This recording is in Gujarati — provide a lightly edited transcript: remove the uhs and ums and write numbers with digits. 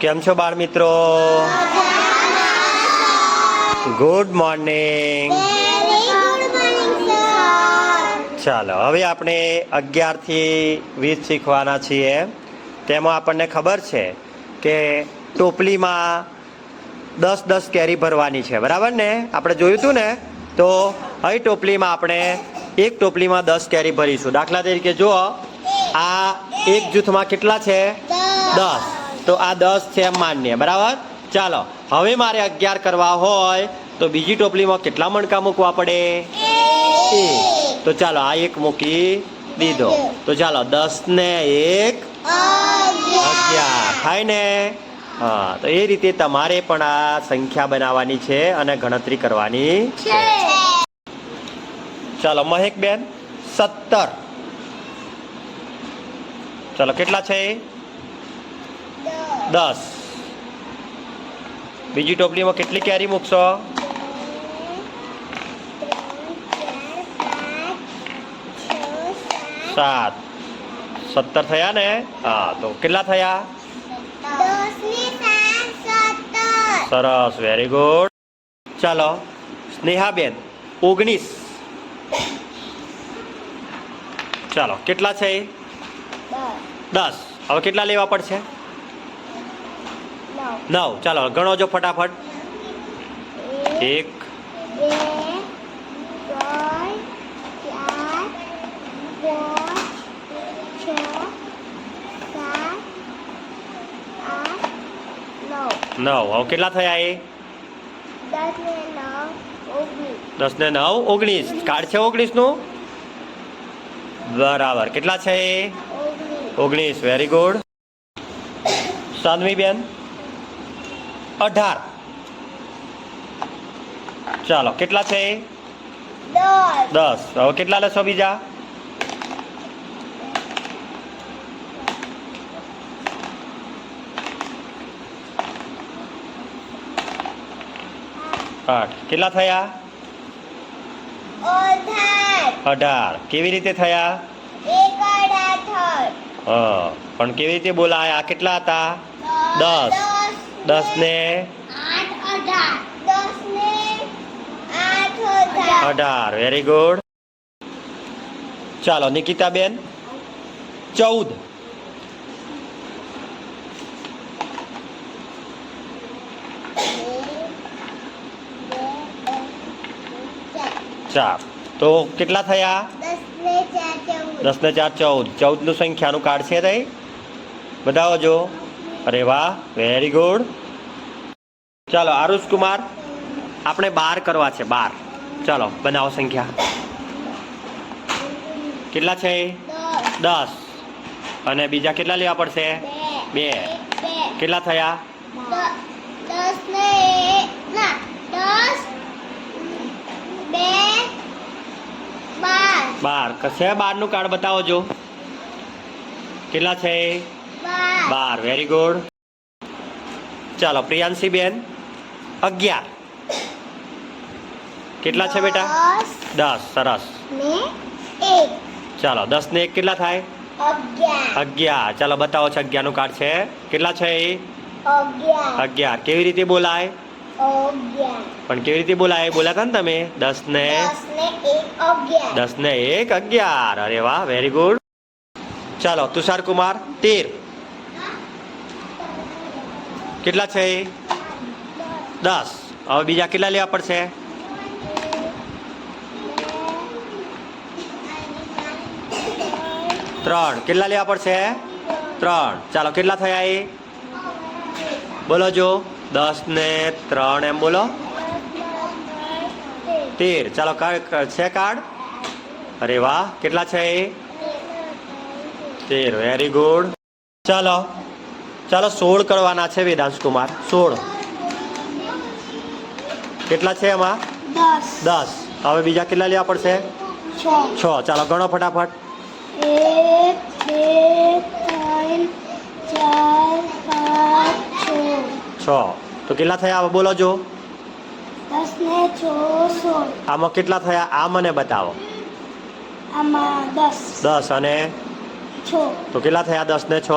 કેમ છો બાળ મિત્રો? Good morning. ચાલો હવે આપણે 11 થી 20 શીખવાના છીએ. તેમાં આપણને ખબર છે કે ટોપલીમાં 10 કેરી ભરવાની છે, બરાબર ને? આપણે જોયું હતું ને. તો અહીં ટોપલીમાં આપણે એક ટોપલીમાં 10 કેરી ભરીશું. દાખલા તરીકે જુઓ, આ એક જૂથમાં કેટલા છે? 10. તો આ 10 છે એમ માન્ય, બરાબર. ચાલો હવે મારે 11 કરવા હોય તો બીજી ટોપલીમાં કેટલા મણકા મૂકવા પડે? 1. તો ચાલો આ એક મૂકી દીધો. તો ચાલો 10 ને 1 11 થાય ને? હા, તો એ રીતે તમારે પણ આ સંખ્યા બનાવવાની છે અને ગણતરી કરવાની છે. ચાલો મહેક બેન 17. ચાલો કેટલા છે? 10. બીજી ટોપલીમાં કેટલી કેરી મૂકશો? 7. 17 થયા ને? હા, તો કેટલા થયા? 10. સરસ, વેરી ગુડ. ચાલો સ્નેહાબેન 19. ચાલો કેટલા છે? 10. હવે કેટલા લેવા પડશે? 9. ચાલો ગણો જો ફટાફટ. 1 9. હવે કેટલા થયા? એ 10 ને 9 19. કાર્ડ છે 19 નું? બરાબર. કેટલા છે? 19. Very good. સાનવી બેન 18. ચાલો કેટલા છે? 10. હવે કેટલા લેશો બીજા? 8. કેટલા થયા? 18. કેવી રીતે થયા? હા, પણ કેવી રીતે બોલાય? આ કેટલા હતા? 10. 10 ને 18. Very good. ચાલો નિકિતા બેન 14. ચાર. તો કેટલા થયા? 10 ને 4 14. 14 નું સંખ્યાનું કાર્ડ છે તઈ? બતાવો જો. અરે વાહ, વેરી ગુડ. ચાલો આરુષ કુમાર, આપણે 12 કરવા છે. 12. ચાલો બનાવો સંખ્યા. કેટલા છે? 10. અને બીજા કેટલા લેવા પડશે? 2. કેટલા થયા? 12. કશે 12 નું કાર્ડ બતાવો જો. કેટલા છે? 12. Very good. ચાલો પ્રિયાંશી બેન 11. કેટલા છે બેટા? 10. સરસ. ચાલો 10 ને 1 કેટલા થાય? 11. ચાલો બતાવો છે 11 નું કાર્ડ છે. કેટલા છે? 11. કેવી રીતે બોલાય? પણ કેવી રીતે બોલાય? બોલ્યા હતા ને તમે? 10 ને 1 11. અરે વાહ, વેરી ગુડ. ચાલો તુષાર કુમાર 13. કેટલા છે? 10. હવે બીજા કેટલા લેવા પડશે? 3. કેટલા લેવા પડશે? 3. ચાલો કેટલા થયા? એ બોલો જો. 10 ને 3 એમ બોલો. 13. ચાલો છે કાર્ડ? અરે વાહ, કેટલા છે? 13. Very good. ચાલો 16 કરવાના છે વેદાંશ કુમાર. 16. કેટલા છે એમાં? 10. હવે બીજા કેટલા લેવા પડશે? 6. ચાલો ગણો ફટાફટ. 1 2 3 4 5 6. તો કેટલા થયા? હવે બોલો જો. 10 ને 6 16. આમાં કેટલા થયા? આ મને બતાવો. આમાં 10. 10 અને 6. તો કેટલા થયા? 10 ને 6